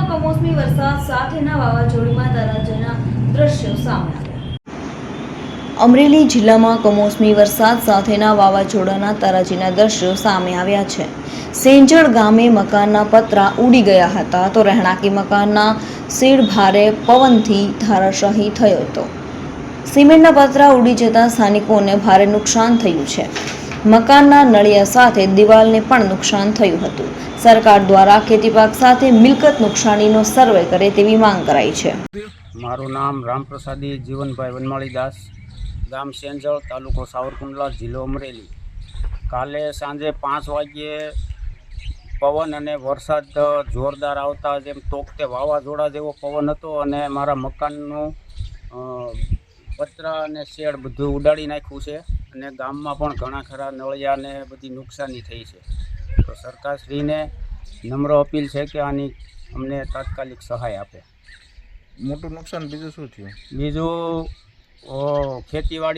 જિલ્લામાં કમોસમી વરસાદ સાથેના વાવાઝોડામાં તરાજના દ્રશ્યો સામે આવ્યા। અમરેલી જિલ્લામાં કમોસમી વરસાદ સાથેના વાવાઝોડાના તરાજીના દ્રશ્યો સામે આવ્યા છે। સેંજળ ગામે મકાનના પતરા ઉડી ગયા હતા તો રહેણાંકી મકાનના શેડ ભારે પવનથી ધરાશાયી થયો હતો। સિમેન્ટના પતરા ઉડી જતા સ્થાનિકોને ભારે નુકસાન થયું છે। મકાનના નળિયા સાથે દિવાલને પણ નુકસાન થયું હતું। સરકાર દ્વારા ખેતીપાક સાથે મિલકત નુકસાનીનો સર્વે કરે તેવી માંગ કરાઈ છે। મારું નામ રામપ્રસાદી જીવનભાઈ વનમાળીદાસ, ગામ સેંજળ, તાલુકો સાવરકુંડલા, જિલ્લો અમરેલી। કાલે સાંજે 5 વાગ્યે પવન અને વરસાદ જોરદાર આવતા જેમ તોકતે વાવાઝોડા જેવો પવન હતો અને મારા મકાનનું પતરા અને શેડ બધું ઉડાડી નાખ્યું છે અને ગામમાં પણ ઘણા ખરા નળિયાને બધી નુકસાની થઈ છે। તો સરકારશ્રીને નમ્ર અપીલ છે કે આની અમને તાત્કાલિક સહાય આપે। મોટું નુકસાન બીજું શું થયું? બીજું ખેતીવાડી